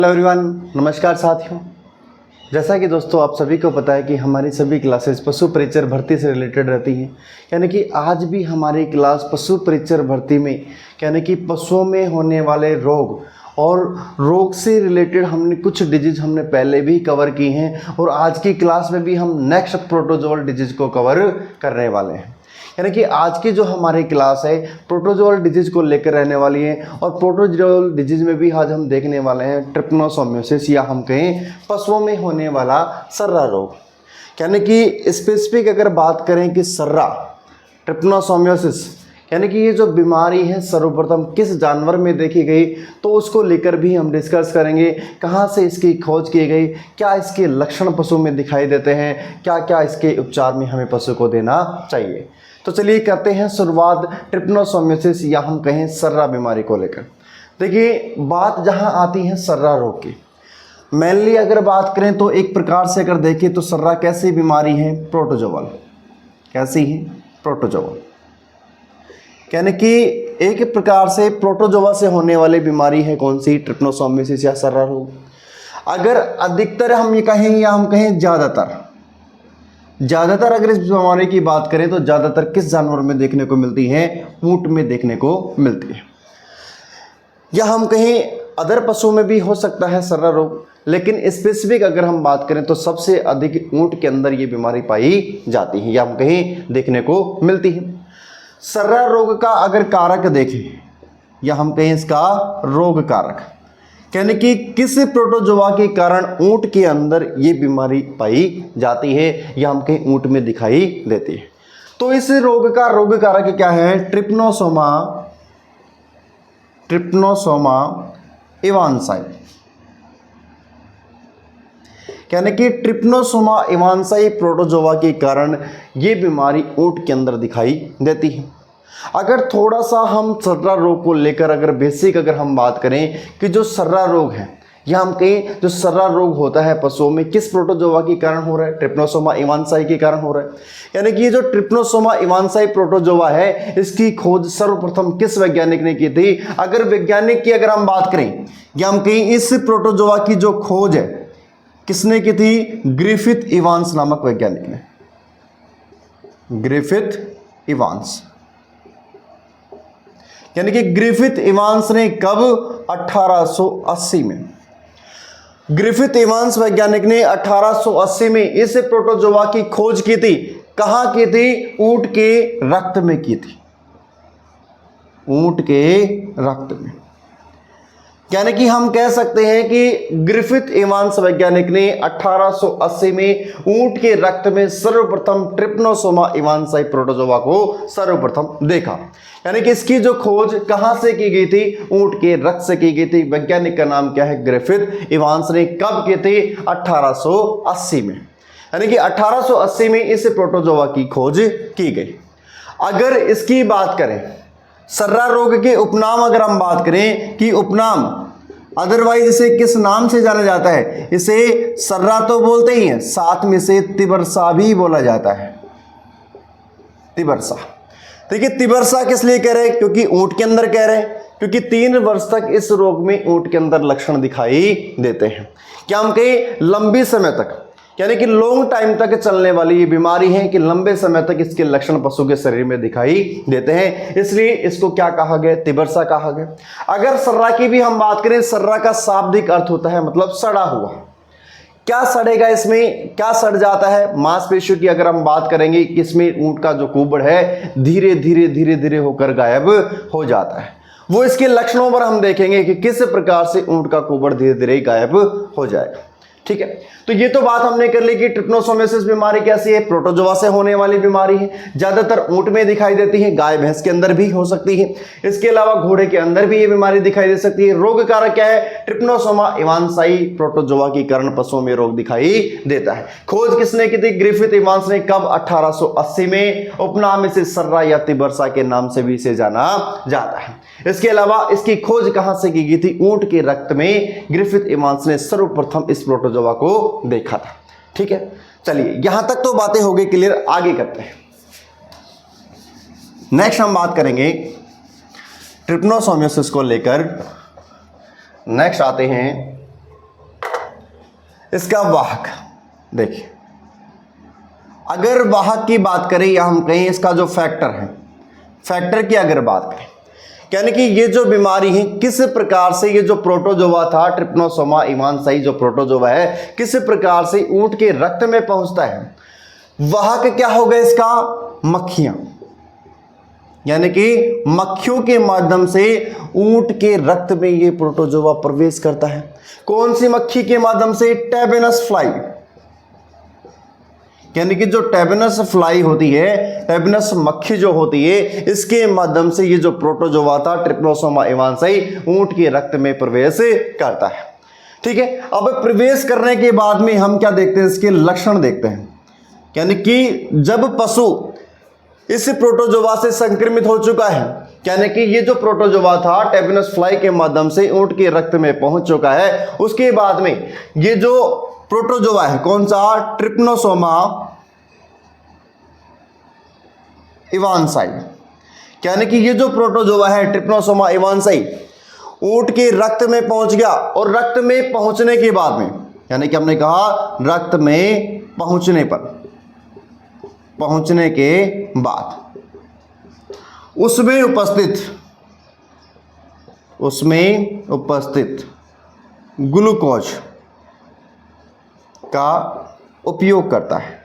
Hello everyone, नमस्कार साथियों। जैसा कि दोस्तों आप सभी को पता है कि हमारी सभी क्लासेस पशु परिचर भर्ती से रिलेटेड रहती हैं। यानी कि आज भी हमारी क्लास पशु परिचर भर्ती में यानी कि पशुओं में होने वाले रोग और रोग से रिलेटेड हमने कुछ डिजीज हमने पहले भी कवर की हैं और आज की क्लास में भी हम नेक्स्ट प्रोटोजोअल डिजीज को कवर करने वाले हैं। यानी कि आज की जो हमारी क्लास है प्रोटोजोअल डिजीज को लेकर रहने वाली है और प्रोटोजोअल डिजीज में भी आज हम देखने वाले हैं ट्रिपनोसोमियोसिस या हम कहें पशुओं में होने वाला सर्रा रोग। यानी कि स्पेसिफिक अगर बात करें कि सर्रा ट्रिपनोसोमियोसिस यानी कि ये जो बीमारी है सर्वप्रथम किस जानवर में देखी गई तो उसको लेकर भी हम डिस्कस करेंगे। कहाँ से इसकी खोज की गई, क्या इसके लक्षण पशु में दिखाई देते हैं, क्या क्या इसके उपचार में हमें पशु को देना चाहिए। तो चलिए करते हैं शुरुआत ट्रिपनोसोमियोसिस या हम कहें सर्रा बीमारी को लेकर। देखिए बात जहाँ आती है सर्रा रोग की, मेनली अगर बात करें तो एक प्रकार से अगर देखें तो सर्रा कैसी बीमारी है, प्रोटोजोअल। कैसी है? प्रोटोजोअल। यानी कि एक प्रकार से प्रोटोजोआ से होने वाली बीमारी है कौन सी, ट्रिपनोसोमियोसिस या सर्रा रोग। अगर अधिकतर हम ये कहें या हम कहें ज़्यादातर अगर इस बीमारी की बात करें तो ज़्यादातर किस जानवर में देखने को मिलती है, ऊंट में देखने को मिलती है। या हम कहें अदर पशु में भी हो सकता है सर्रा रोग, लेकिन स्पेसिफिक अगर हम बात करें तो सबसे अधिक ऊंट के अंदर ये बीमारी पाई जाती है या हम कहें देखने को मिलती है। सर्रा रोग का अगर कारक देखें या हम कहें इसका रोग कारक यानी कि किस प्रोटोजोआ के कारण ऊंट के अंदर ये बीमारी पाई जाती है या हम कहें ऊंट में दिखाई देती है। तो इस रोग का रोग कारक क्या है, ट्रिपनोसोमा इवांसाई। यानी कि ट्रिपनोसोमा इवांसाई प्रोटोजोआ के कारण ये बीमारी ऊंट के अंदर दिखाई देती है। अगर थोड़ा सा हम सर्रा रोग को लेकर अगर बेसिक अगर हम बात करें कि जो सर्रा रोग है या हम कहें जो सर्रा रोग होता है पशुओं में किस प्रोटोजोआ के कारण हो रहा है, ट्रिपनोसोमा इवांसाई के कारण हो रहा है। यानी कि ये जो ट्रिपनोसोमा इवांसाई प्रोटोजोआ है इसकी खोज सर्वप्रथम किस वैज्ञानिक ने की थी। अगर वैज्ञानिक की अगर हम बात करें या हम कहें इस प्रोटोजोआ की जो खोज है किसने की थी, ग्रिफिथ इवांस नामक वैज्ञानिक ने। ग्रिफिथ इवांस यानी कि ग्रिफिथ इवांस ने कब, 1880 में। ग्रिफिथ इवांस वैज्ञानिक ने 1880 में इस प्रोटोजोआ की खोज की थी। कहां की थी, ऊंट के रक्त में की थी। ऊंट के रक्त में। यानी कि हम कह सकते हैं कि ग्रिफिथ इवांस वैज्ञानिक ने 1880 में ऊंट के रक्त में सर्वप्रथम ट्रिपनोसोमा इवांसाई प्रोटोजोआ को सर्वप्रथम देखा। यानी कि इसकी जो खोज कहां से की गई थी, ऊंट के रक्त से की गई थी। वैज्ञानिक का नाम क्या है, ग्रिफिथ इवांस ने कब की थी, 1880 में। यानी कि 1880 में इस प्रोटोजोआ की खोज की गई। अगर इसकी बात करें सर्रा रोग के उपनाम अगर हम बात करें कि उपनाम अदरवाइज इसे किस नाम से जाना जाता है, इसे सर्रा तो बोलते ही हैं, साथ में से तिबरसा भी बोला जाता है। तिबरसा। देखिए तिबरसा किस लिए कह रहे हैं, क्योंकि ऊंट के अंदर कह रहे हैं, क्योंकि 3 वर्ष तक इस रोग में ऊंट के अंदर लक्षण दिखाई देते हैं। क्या हम कहें लंबी समय तक यानी कि लॉन्ग टाइम तक चलने वाली ये बीमारी है कि लंबे समय तक इसके लक्षण पशु के शरीर में दिखाई देते हैं, इसलिए इसको क्या कहा गया, तिबरसा कहा गया। अगर सर्रा की भी हम बात करें, सर्रा का शाब्दिक अर्थ होता है मतलब सड़ा हुआ। क्या सड़ेगा इसमें, क्या सड़ जाता है, मांसपेशियों की अगर हम बात करेंगे कि इसमें ऊंट का जो कुबड़ है धीरे धीरे होकर गायब हो जाता है। वो इसके लक्षणों पर हम देखेंगे कि किस प्रकार से ऊंट का कुबड़ धीरे धीरे गायब हो जाएगा। ठीक है, तो ये तो बात हमने कर ली कि ट्रिपनोसोमियोसिस बीमारी कैसी है, प्रोटोजोआ से होने वाली बीमारी है, ज्यादातर ऊंट में दिखाई देती है, गाय भैंस के अंदर भी हो सकती है, इसके अलावा घोड़े के अंदर भी ये बीमारी दिखाई दे सकती है। रोग कारक क्या है, ट्रिपनोसोमा इवांसाई प्रोटोजोआ के कारण पशुओं में रोग दिखाई देता है। खोज किसने की थी, ग्रिफिथ इवांस ने कब, 1880 में। उपनाम इसे सर्रा या तिबरसा के नाम से भी इसे जाना जाता है। इसके अलावा इसकी खोज कहां से की गई थी, ऊंट के रक्त में ग्रिफिथ इवांस ने सर्वप्रथम इस प्रोटोजोआ को देखा था। ठीक है, चलिए यहां तक तो बातें हो गई क्लियर, आगे करते हैं। नेक्स्ट हम बात करेंगे ट्रिपनोसोमियोसिस को लेकर। नेक्स्ट आते हैं इसका वाहक। देखिए, अगर वाहक की बात करें या हम कहें इसका जो फैक्टर है, फैक्टर की अगर बात करें, यानी कि ये जो बीमारी है किस प्रकार से, ये जो प्रोटोजोआ था ट्रिप्नोसोमा इवांसाई जो प्रोटोजोआ है, किस प्रकार से ऊंट के रक्त में पहुंचता है। वाहक क्या होगा इसका? मक्खियां, यानी कि मक्खियों के माध्यम से ऊंट के रक्त में ये प्रोटोजोआ प्रवेश करता है। कौन सी मक्खी के माध्यम से? टैबेनस फ्लाई, यानी कि जो टैबेनस फ्लाई होती है, टैबेनस मक्खी जो होती है, इसके माध्यम से ये जो प्रोटोजोआ था ट्रिप्नोसोमा इवांसाई ऊंट के रक्त में प्रवेश करता है। ठीक है, अब प्रवेश करने के बाद में हम क्या देखते हैं? इसके लक्षण देखते हैं। यानी कि जब पशु इस प्रोटोजोआ से संक्रमित हो चुका है, यानी कि ये जो प्रोटोजोआ था टैबेनस फ्लाई के माध्यम से ऊंट के रक्त में पहुंच चुका है, उसके बाद में ये जो प्रोटोजोआ है, कौन सा? ट्रिप्नोसोमा इवांसाई, यानी कि ये जो प्रोटोजोआ है ट्रिप्नोसोमा इवांसाई ऊंट के रक्त में पहुंच गया, और रक्त में पहुंचने के बाद में, यानी कि हमने कहा रक्त में पहुंचने पर, पहुंचने के बाद उसमें उपस्थित ग्लूकोज का उपयोग करता है।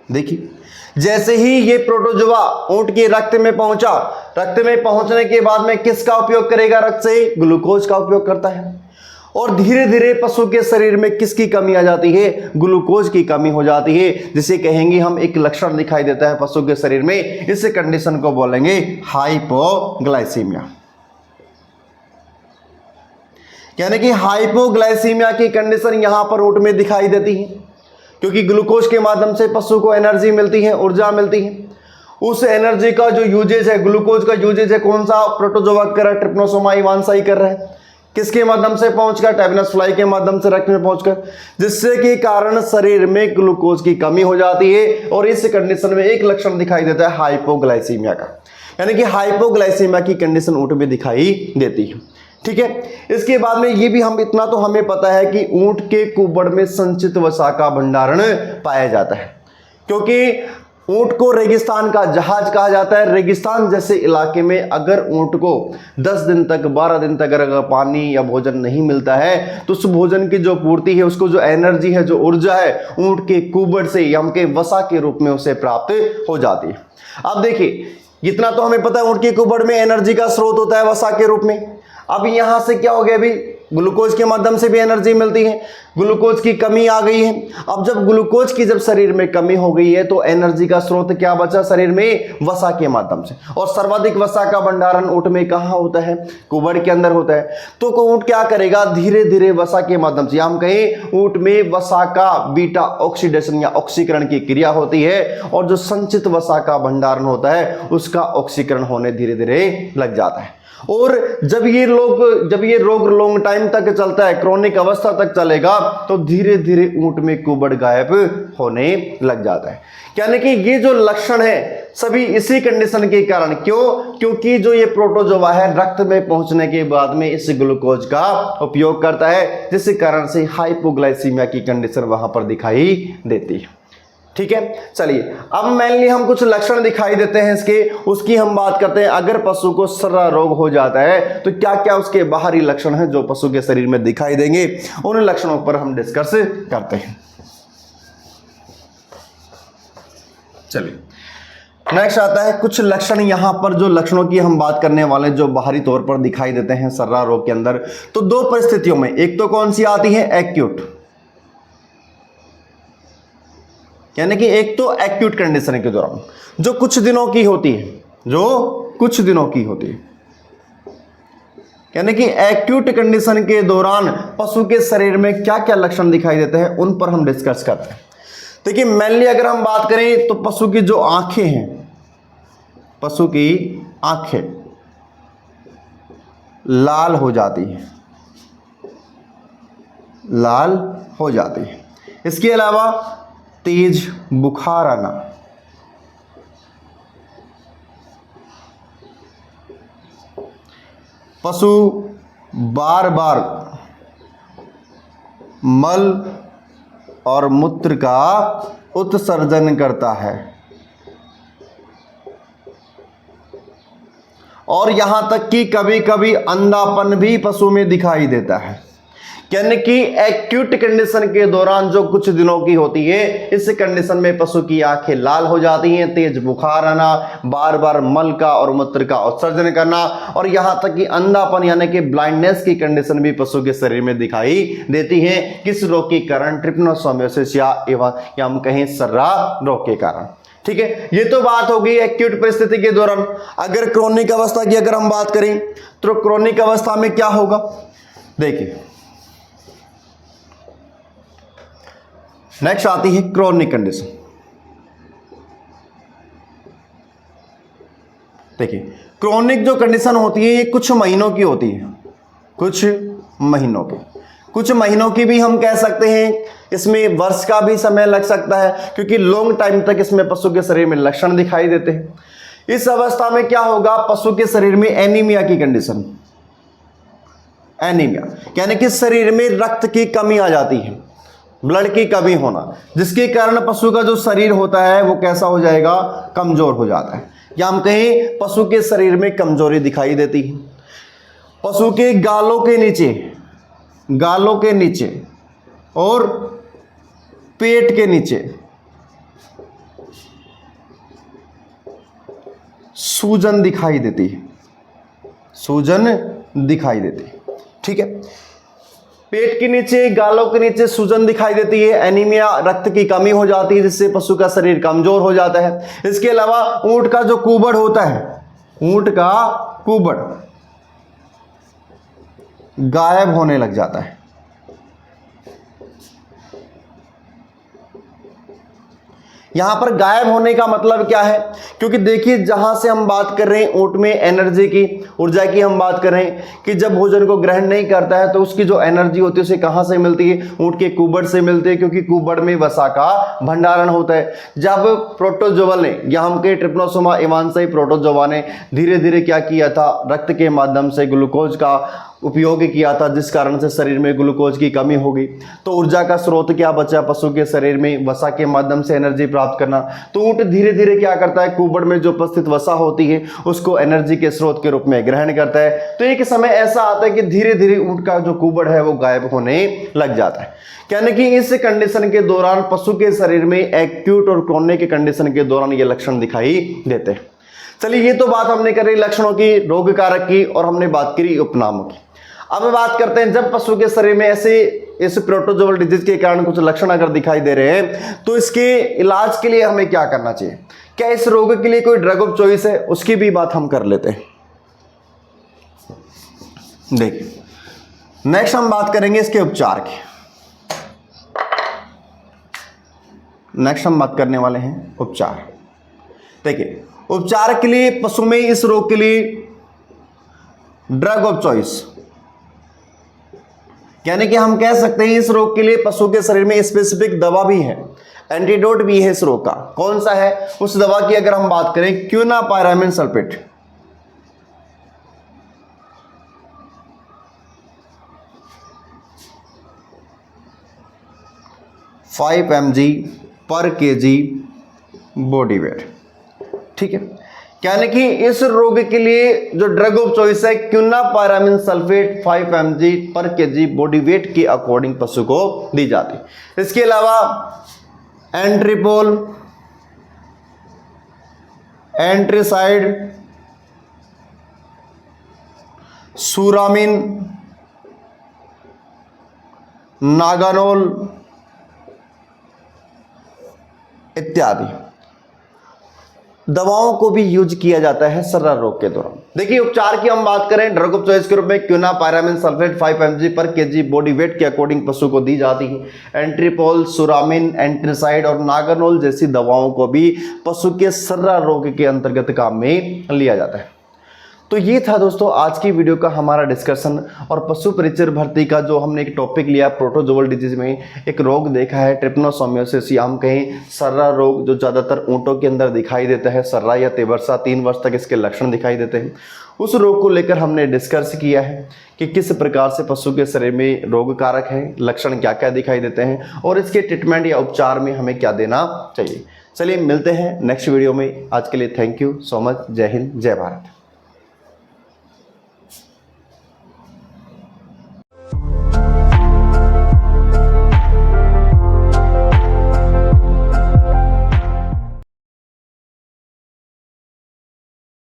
देखिए, जैसे ही ये प्रोटोजोआ ऊंट के रक्त में पहुंचा, रक्त में पहुंचने के बाद में किसका उपयोग करेगा? रक्त से ग्लूकोज का उपयोग करता है। और धीरे धीरे पशु के शरीर में किसकी कमी आ जाती है? ग्लूकोज की कमी हो जाती है, जिसे कहेंगे हम, एक लक्षण दिखाई देता है पशु के शरीर में। इस कंडीशन को बोलेंगे हाइपोग्लाइसीमिया, यानी कि हाइपोग्लाइसीमिया की कंडीशन यहां पर ऊंट में दिखाई देती है, क्योंकि ग्लूकोज के माध्यम से पशु को एनर्जी मिलती है, ऊर्जा मिलती है। उस एनर्जी का जो यूजेज है, ग्लूकोज का यूजेज है, कौन सा? प्रोटोजोआ कर रहा है, ट्रिप्नोसोमा इवांसाई कर रहा है। किसके माध्यम से पहुंचकर? टैबेनस फ्लाई के माध्यम से रक्त में पहुंचकर, जिससे कि कारण शरीर में ग्लूकोज की कमी हो जाती है। और इस कंडीशन में एक लक्षण दिखाई देता है हाइपोग्लाइसीमिया का, यानी कि हाइपोग्लाइसीमिया की कंडीशन ऊंट में दिखाई देती है। ठीक है, इसके बाद में ये भी हम, इतना तो हमें पता है कि ऊंट के कुबड़ में संचित वसा का भंडारण पाया जाता है, क्योंकि ऊंट को रेगिस्तान का जहाज कहा जाता है। रेगिस्तान जैसे इलाके में अगर ऊंट को 10 दिन तक, 12 दिन तक अगर पानी या भोजन नहीं मिलता है, तो उस भोजन की जो पूर्ति है, उसको जो एनर्जी है, जो ऊर्जा है, ऊंट के कुबड़ से या के वसा के रूप में उसे प्राप्त हो जाती है। अब देखिए, इतना तो हमें पता है ऊंट के कुबड़ में एनर्जी का स्रोत होता है वसा के रूप में। अब यहां से क्या हो गया? अभी ग्लूकोज के माध्यम से भी एनर्जी मिलती है, ग्लूकोज की कमी आ गई है। अब जब ग्लूकोज की जब शरीर में कमी हो गई है, तो एनर्जी का स्रोत क्या बचा शरीर में? वसा के माध्यम से। और सर्वाधिक वसा का भंडारण ऊंट में कहां होता है? कुबड़ के अंदर होता है। तो ऊंट क्या करेगा? धीरे धीरे वसा के माध्यम से, हम कहें ऊंट में वसा का बीटा ऑक्सीडेशन या ऑक्सीकरण की क्रिया होती है, और जो संचित वसा का भंडारण होता है उसका ऑक्सीकरण होने धीरे धीरे लग जाता है। और जब ये रोग लॉन्ग टाइम तक चलता है, क्रोनिक अवस्था तक चलेगा, तो धीरे धीरे ऊंट में कुबड़ गायब होने लग जाता है। यानी कि ये जो लक्षण है सभी इसी कंडीशन के कारण। क्यों? क्योंकि जो ये प्रोटोजोआ है रक्त में पहुंचने के बाद में इस ग्लूकोज का उपयोग करता है, जिस कारण से हाइपोग्लाइसीमिया की कंडीशन वहां पर दिखाई देती है। ठीक है, चलिए अब मेनली हम कुछ लक्षण दिखाई देते हैं इसके, उसकी हम बात करते हैं। अगर पशु को सर्रा रोग हो जाता है तो क्या क्या उसके बाहरी लक्षण हैं जो पशु के शरीर में दिखाई देंगे, उन लक्षणों पर हम डिस्कस करते हैं। चलिए, नेक्स्ट आता है कुछ लक्षण। यहां पर जो लक्षणों की हम बात करने वाले जो बाहरी तौर पर दिखाई देते हैं सर्रा रोग के अंदर, तो दो परिस्थितियों में, एक तो कौन सी आती है? एक्यूट, यानी कि एक तो एक्यूट कंडीशन के दौरान जो कुछ दिनों की होती है, यानी कि एक्यूट कंडीशन के दौरान पशु के शरीर में क्या क्या लक्षण दिखाई देते हैं उन पर हम डिस्कस करते हैं। देखिए, मेनली अगर हम बात करें तो पशु की जो आंखें हैं, पशु की आंखें लाल हो जाती हैं, इसके अलावा तेज बुखार आना, पशु बार बार मल और मूत्र का उत्सर्जन करता है। और यहां तक कि कभी कभी अंधापन भी पशु में दिखाई देता है, यानी कि एक्यूट कंडीशन के दौरान जो कुछ दिनों की होती है, इस कंडीशन में पशु की आंखें लाल हो जाती हैं, तेज बुखार आना, बार बार मल का और मूत्र का उत्सर्जन करना, और यहां तक कि अंधापन यानी कि ब्लाइंडनेस की कंडीशन भी पशु के शरीर में दिखाई देती है। किस रोग के कारण? ट्रिपनोसोमियासिस या हम कहें सर्रा रोग के कारण। ठीक है, ये तो बात होगी एक्यूट परिस्थिति के दौरान। अगर क्रोनिक अवस्था की अगर हम बात करें तो क्रोनिक अवस्था में क्या होगा? देखिए, नेक्स्ट आती है क्रोनिक कंडीशन। देखिए, क्रोनिक जो कंडीशन होती है ये कुछ महीनों की होती है, कुछ महीनों की भी हम कह सकते हैं। इसमें वर्ष का भी समय लग सकता है, क्योंकि लॉन्ग टाइम तक इसमें पशु के शरीर में लक्षण दिखाई देते हैं। इस अवस्था में क्या होगा? पशु के शरीर में एनीमिया की कंडीशन, एनीमिया यानी कि शरीर में रक्त की कमी आ जाती है, ब्लड की कमी होना, जिसके कारण पशु का जो शरीर होता है वो कैसा हो जाएगा? कमजोर हो जाता है, या हम कहें पशु के शरीर में कमजोरी दिखाई देती है। पशु के गालों के नीचे और पेट के नीचे सूजन दिखाई देती है, ठीक है। पेट के नीचे, गालों के नीचे सूजन दिखाई देती है, एनीमिया, रक्त की कमी हो जाती है, जिससे पशु का शरीर कमजोर हो जाता है। इसके अलावा ऊंट का जो कुबड़ होता है, ऊंट का कुबड़ गायब होने लग जाता है। यहां पर गायब होने का मतलब क्या है? क्योंकि देखिए, जहां से हम बात कर रहे हैं ऊंट में एनर्जी की, ऊर्जा की हम बात कर रहे हैं कि जब भोजन को ग्रहण नहीं करता है तो उसकी जो एनर्जी होती है उसे कहां से मिलती है? ऊंट के कुबड़ से मिलती है, क्योंकि कुबड़ में वसा का भंडारण होता है। जब प्रोटोजोवा ने, या हम के ट्रिपनोसोमा इवांसाई प्रोटोजोवा ने धीरे धीरे क्या किया था? रक्त के माध्यम से ग्लूकोज का उपयोग किया था, जिस कारण से शरीर में ग्लूकोज की कमी हो गई। तो ऊर्जा का स्रोत क्या बचा पशु के शरीर में? वसा के माध्यम से एनर्जी प्राप्त करना। तो ऊंट धीरे धीरे क्या करता है? कुबड़ में जो उपस्थित वसा होती है उसको एनर्जी के स्रोत के रूप में ग्रहण करता है। तो एक समय ऐसा आता है कि धीरे धीरे ऊंट का जो कुबड़ है वो गायब होने लग जाता है। यानी कि इस कंडीशन के दौरान पशु के शरीर में एक्यूट और क्रोनिक कंडीशन के दौरान ये लक्षण दिखाई देते हैं। चलिए, ये तो बात हमने करी लक्षणों की, रोग कारक की, और हमने बात करी उपनामों की। अब बात करते हैं, जब पशु के शरीर में ऐसे इस प्रोटोजोअल डिजीज के कारण कुछ लक्षण अगर दिखाई दे रहे हैं तो इसके इलाज के लिए हमें क्या करना चाहिए? क्या इस रोग के लिए कोई ड्रग ऑफ चॉइस है? उसकी भी बात हम कर लेते हैं। देखिए, नेक्स्ट हम बात करेंगे इसके उपचार की। नेक्स्ट हम बात करने वाले हैं उपचार। देखिए, उपचार के लिए पशु में इस रोग के लिए ड्रग ऑफ चॉइस, यानी कि हम कह सकते हैं इस रोग के लिए पशु के शरीर में स्पेसिफिक दवा भी है, एंटीडोट भी है इस रोग का। कौन सा है? उस दवा की अगर हम बात करें, क्विनापायरामिन सल्फेट। 5 mg पर kg बॉडी वेट, ठीक है। यानी कि इस रोग के लिए जो ड्रग ऑफ चॉइस है क्विनापायरामिन सल्फेट 5 mg पर kg बॉडी वेट के अकॉर्डिंग पशु को दी जाती है। इसके अलावा एंट्रीपोल, एंट्रीसाइड, सुरामिन, नागानोल इत्यादि दवाओं को भी यूज किया जाता है सर्रा रोग के दौरान। देखिए, उपचार की हम बात करें, ड्रग ऑफ चॉइस के रूप में क्विनापायरामिन सल्फेट 5 mg पर kg बॉडी वेट के अकॉर्डिंग पशु को दी जाती है। एंट्रीपोल, सुरामिन, एंट्रीसाइड और नागानोल जैसी दवाओं को भी पशु के सर्रा रोग के अंतर्गत काम में लिया जाता है। तो ये था दोस्तों आज की वीडियो का हमारा डिस्कशन, और पशु परिचर भर्ती का जो हमने एक टॉपिक लिया, प्रोटोजोअल डिजीज में एक रोग देखा है ट्रिपनोसोमियासिस, या हम कहें सर्रा रोग, जो ज़्यादातर ऊँटों के अंदर दिखाई देता है। सर्रा या तेबरसा 3 वर्ष तक इसके लक्षण दिखाई देते हैं। उस रोग को लेकर हमने डिस्कस किया है कि किस प्रकार से पशु के शरीर में रोग कारक है, लक्षण क्या क्या दिखाई देते हैं और इसके ट्रीटमेंट या उपचार में हमें क्या देना चाहिए। चलिए मिलते हैं नेक्स्ट वीडियो में। आज के लिए थैंक यू सो मच। जय हिंद, जय भारत।